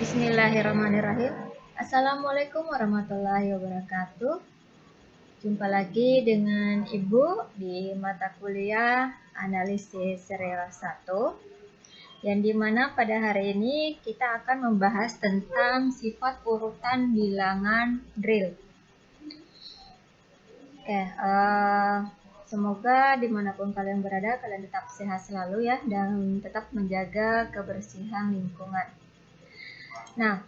Bismillahirrahmanirrahim. Assalamualaikum warahmatullahi wabarakatuh. Jumpa lagi dengan Ibu di mata kuliah Analisis Serial 1, yang dimana pada hari ini kita akan membahas tentang sifat urutan bilangan real. Semoga dimanapun kalian berada, kalian tetap sehat selalu ya, dan tetap menjaga kebersihan lingkungan. Nah,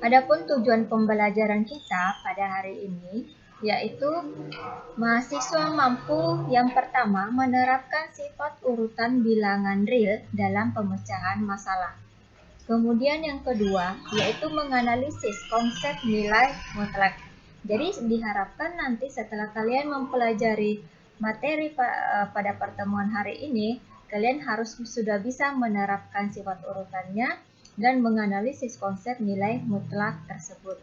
adapun tujuan pembelajaran kita pada hari ini yaitu mahasiswa mampu yang pertama menerapkan sifat urutan bilangan real dalam pemecahan masalah. Kemudian yang kedua yaitu menganalisis konsep nilai mutlak. Jadi diharapkan nanti setelah kalian mempelajari materi pada pertemuan hari ini, kalian harus sudah bisa menerapkan sifat urutannya dan menganalisis konsep nilai mutlak tersebut.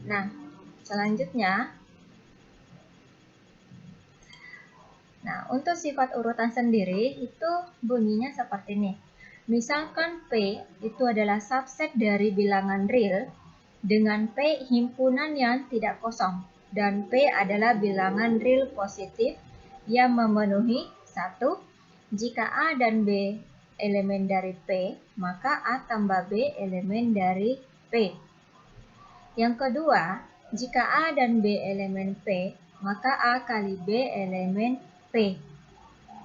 Nah, selanjutnya, untuk sifat urutan sendiri itu bunyinya seperti ini. Misalkan P itu adalah subset dari bilangan real dengan P himpunan yang tidak kosong, dan P adalah bilangan real positif yang memenuhi 1. Jika A dan B elemen dari P, maka A tambah B elemen dari P. Yang kedua, jika A dan B elemen P, maka A kali B elemen P.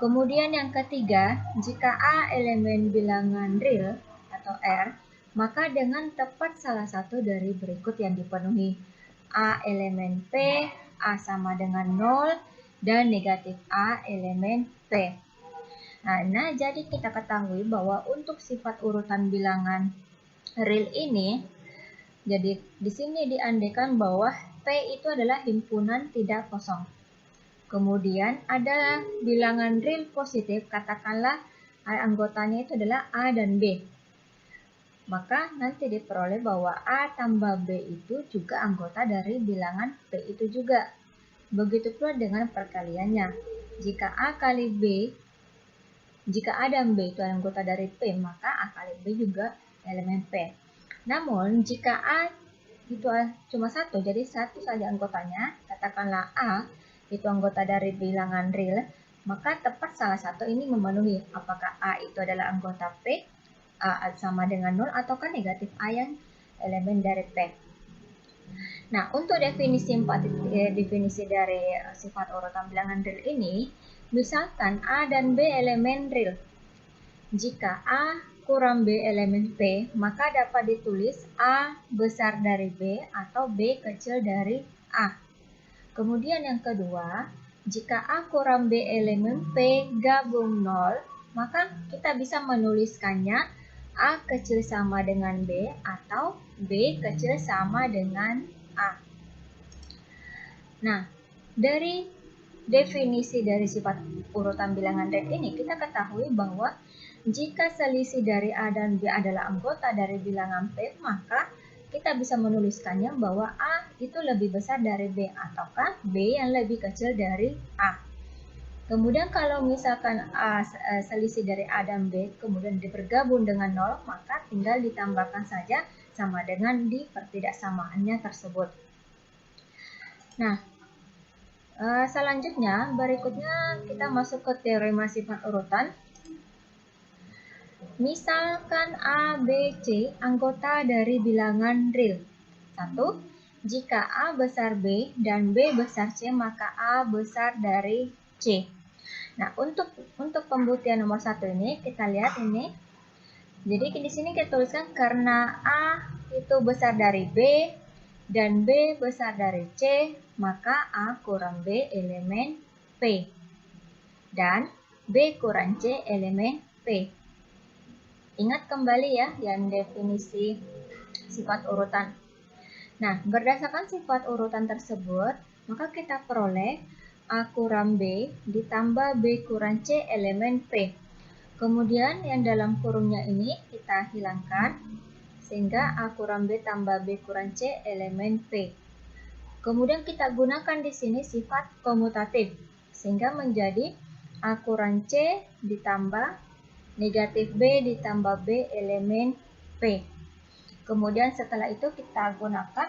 Kemudian yang ketiga, jika A elemen bilangan real atau R, maka dengan tepat salah satu dari berikut yang dipenuhi. A elemen P, A sama dengan 0, dan negatif A elemen P. Nah, jadi kita ketahui bahwa untuk sifat urutan bilangan real ini, jadi di sini diandaikan bahwa P itu adalah himpunan tidak kosong. Kemudian ada bilangan real positif, katakanlah anggotanya itu adalah A dan B. Maka nanti diperoleh bahwa A tambah B itu juga anggota dari bilangan P itu juga. Begitu pula dengan perkaliannya. Jika A dan B itu anggota dari P, maka A kali B juga elemen P. Namun jika A itu cuma satu, jadi satu saja anggotanya, katakanlah A itu anggota dari bilangan real, maka tepat salah satu ini memenuhi. Apakah A itu adalah anggota P, A sama dengan 0, ataukah negatif A yang elemen dari P. Nah, untuk definisi dari sifat urutan bilangan real ini, misalkan A dan B elemen real. Jika A kurang B elemen P, maka dapat ditulis A besar dari B atau B kecil dari A. Kemudian yang kedua, jika A kurang B elemen P gabung 0, maka kita bisa menuliskannya A kecil sama dengan B atau B kecil sama dengan A. Nah, dari definisi dari sifat urutan bilangan real ini, kita ketahui bahwa jika selisih dari A dan B adalah anggota dari bilangan P, maka kita bisa menuliskannya bahwa A itu lebih besar dari B ataukah B yang lebih kecil dari A. Kemudian kalau misalkan A selisih dari A dan B kemudian bergabung dengan 0, maka tinggal ditambahkan saja sama dengan di pertidaksamaannya tersebut. Nah, selanjutnya berikutnya kita masuk ke teorema sifat urutan. Misalkan A, B, C anggota dari bilangan real. 1. Jika A besar B dan B besar C, maka A besar dari C. Nah, untuk pembuktian nomor 1 ini, kita lihat ini. Jadi di sini kita tuliskan karena A itu besar dari B dan B besar dari C, maka A kurang B elemen P. Dan B kurang C elemen P. Ingat kembali ya yang definisi sifat urutan. Nah, berdasarkan sifat urutan tersebut, maka kita peroleh A kurang B ditambah B kurang C elemen P. Kemudian yang dalam kurungnya ini kita hilangkan, sehingga A kurang B tambah B kurang C elemen P. Kemudian kita gunakan di sini sifat komutatif, sehingga menjadi A kurang C ditambah negatif B ditambah B elemen P. Kemudian setelah itu kita gunakan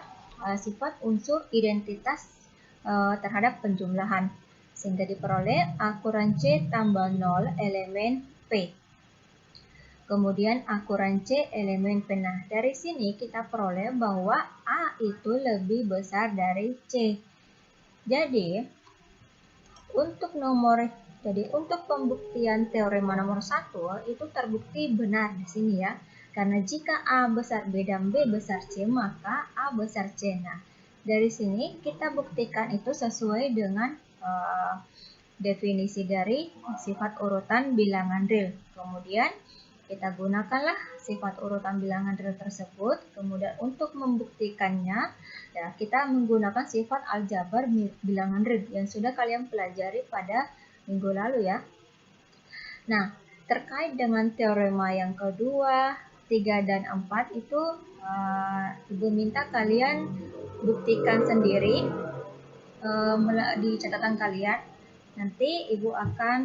sifat unsur identitas terhadap penjumlahan. Sehingga diperoleh A kurang C tambah 0 elemen P. Kemudian A kurang C elemen P. Nah, dari sini kita peroleh bahwa A itu lebih besar dari C. Jadi, untuk pembuktian teorema nomor 1 itu terbukti benar di sini ya. Karena jika A besar B dan B besar C, maka A besar C. Nah, dari sini kita buktikan itu sesuai dengan definisi dari sifat urutan bilangan real. Kemudian kita gunakanlah sifat urutan bilangan real tersebut. Kemudian untuk membuktikannya, ya, kita menggunakan sifat aljabar bilangan real yang sudah kalian pelajari pada minggu lalu ya. Nah, terkait dengan teorema yang kedua, 3 dan 4 itu Ibu minta kalian buktikan sendiri di catatan kalian. Nanti Ibu akan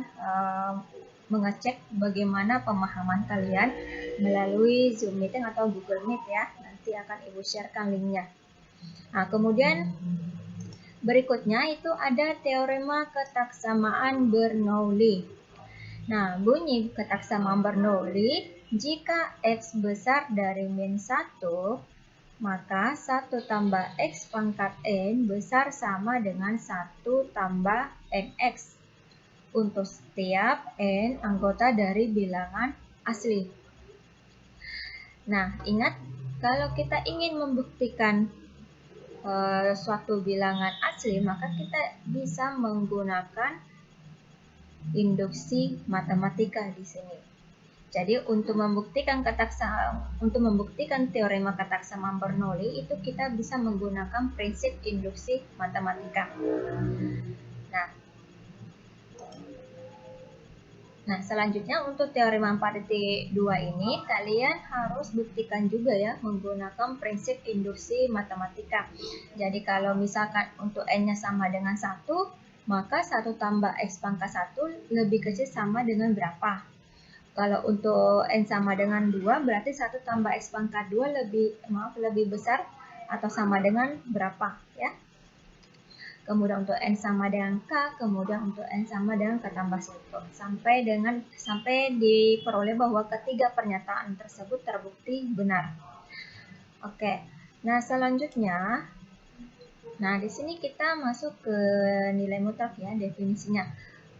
mengecek bagaimana pemahaman kalian melalui Zoom Meeting atau Google Meet ya. Nanti akan Ibu sharekan linknya. Nah, kemudian berikutnya itu ada teorema ketaksamaan Bernoulli. Nah, bunyi ketaksamaan Bernoulli, jika X besar dari min 1, maka 1 tambah X pangkat N besar sama dengan 1 tambah NX untuk setiap N anggota dari bilangan asli. Nah, ingat kalau kita ingin membuktikan suatu bilangan asli, maka kita bisa menggunakan induksi matematika di sini. Jadi untuk membuktikan teorema ketaksamaan Bernoulli itu kita bisa menggunakan prinsip induksi matematika. Nah, selanjutnya untuk teorema 4.2 ini kalian harus buktikan juga ya menggunakan prinsip induksi matematika. Jadi kalau misalkan untuk N-nya sama dengan 1, maka 1 tambah X pangkat 1 lebih kecil sama dengan berapa? Kalau untuk N sama dengan 2, berarti 1 tambah X pangkat 2 lebih besar atau sama dengan berapa ya? Kemudian untuk N sama dengan K, kemudian untuk N sama dengan K tambah 1. Sampai diperoleh bahwa ketiga pernyataan tersebut terbukti benar. Oke. Nah, selanjutnya di sini kita masuk ke nilai mutlak ya, definisinya.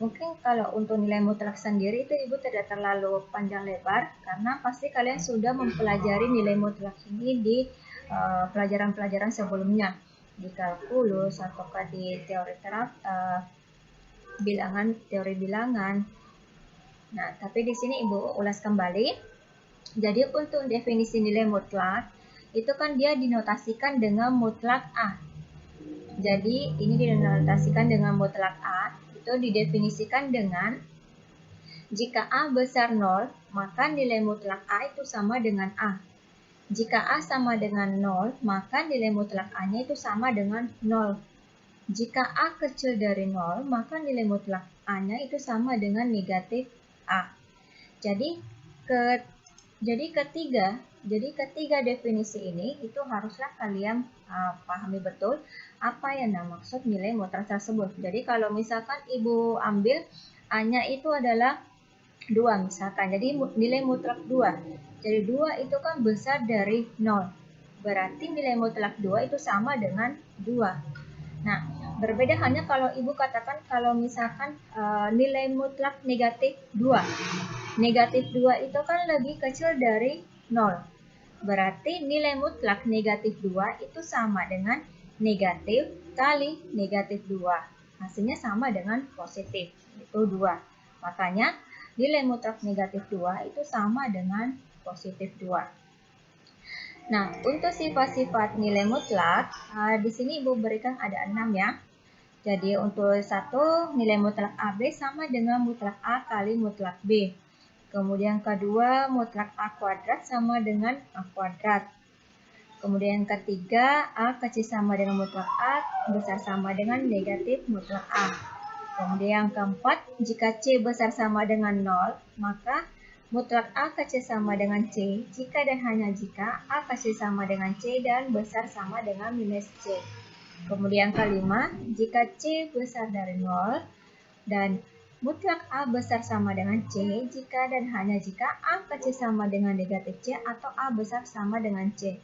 Mungkin kalau untuk nilai mutlak sendiri itu Ibu tidak terlalu panjang lebar karena pasti kalian sudah mempelajari nilai mutlak ini di pelajaran-pelajaran sebelumnya, di kalkulus ataukah di teori bilangan. Nah, tapi di sini Ibu ulas kembali. Jadi untuk definisi nilai mutlak itu kan dia dinotasikan dengan mutlak A. Jadi ini dinotasikan dengan mutlak A, itu didefinisikan dengan jika A besar 0, maka nilai mutlak A itu sama dengan A. Jika A sama dengan 0, maka nilai mutlak A-nya itu sama dengan 0. Jika A kecil dari 0, maka nilai mutlak A-nya itu sama dengan negatif A. Jadi ketiga definisi ini itu haruslah kalian pahami betul apa yang maksud nilai mutlak tersebut. Jadi kalau misalkan Ibu ambil A-nya itu adalah 2 misalkan, jadi nilai mutlak 2. Jadi 2 itu kan besar dari 0. Berarti nilai mutlak 2 itu sama dengan 2. Nah, berbeda hanya kalau Ibu katakan kalau misalkan nilai mutlak negatif 2. Negatif 2 itu kan lebih kecil dari 0. Berarti nilai mutlak negatif 2 itu sama dengan negatif kali negatif 2. Hasilnya sama dengan positif, itu 2. Makanya nilai mutlak negatif 2 itu sama dengan positif 2. Nah, untuk sifat-sifat nilai mutlak, di sini Ibu berikan ada 6 ya. Jadi untuk 1, nilai mutlak AB sama dengan mutlak A kali mutlak B. Kemudian kedua, mutlak A kuadrat sama dengan A kuadrat. Kemudian yang ketiga, A kecil sama dengan mutlak A, besar sama dengan negatif mutlak A. Kemudian yang keempat, jika C besar sama dengan 0, maka mutlak A kecil sama dengan C jika dan hanya jika A kecil sama dengan C dan besar sama dengan minus C. Kemudian kelima, jika C besar dari 0 dan mutlak A besar sama dengan C jika dan hanya jika A kecil sama dengan negatif C atau A besar sama dengan C.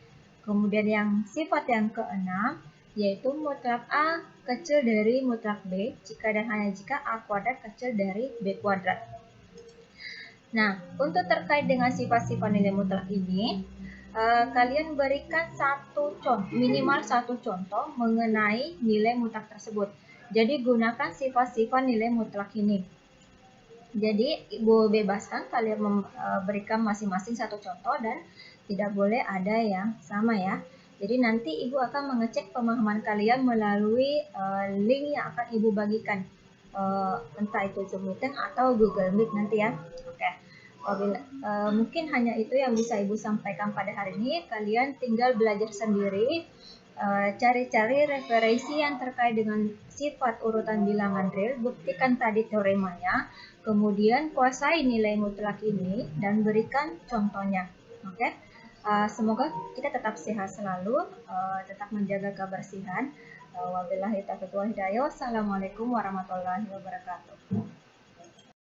Kemudian yang sifat yang keenam, yaitu mutlak A kecil dari mutlak B jika dan hanya jika A kuadrat kecil dari B kuadrat. Nah, untuk terkait dengan sifat-sifat nilai mutlak ini, kalian berikan minimal satu contoh mengenai nilai mutlak tersebut. Jadi gunakan sifat-sifat nilai mutlak ini. Jadi Ibu bebaskan kalian memberikan masing-masing satu contoh dan tidak boleh ada yang sama ya. Jadi nanti Ibu akan mengecek pemahaman kalian melalui link yang akan Ibu bagikan. Entah itu Zoom Meeting atau Google Meet nanti ya. Oke. Mungkin hanya itu yang bisa Ibu sampaikan pada hari ini. Kalian tinggal belajar sendiri, cari-cari referensi yang terkait dengan sifat urutan bilangan real, buktikan tadi teoremanya, kemudian kuasai nilai mutlak ini dan berikan contohnya. Oke. Semoga kita tetap sehat selalu, tetap menjaga kebersihan. Wabillahi taufiq wal hidayah. Wassalamualaikum warahmatullahi wabarakatuh.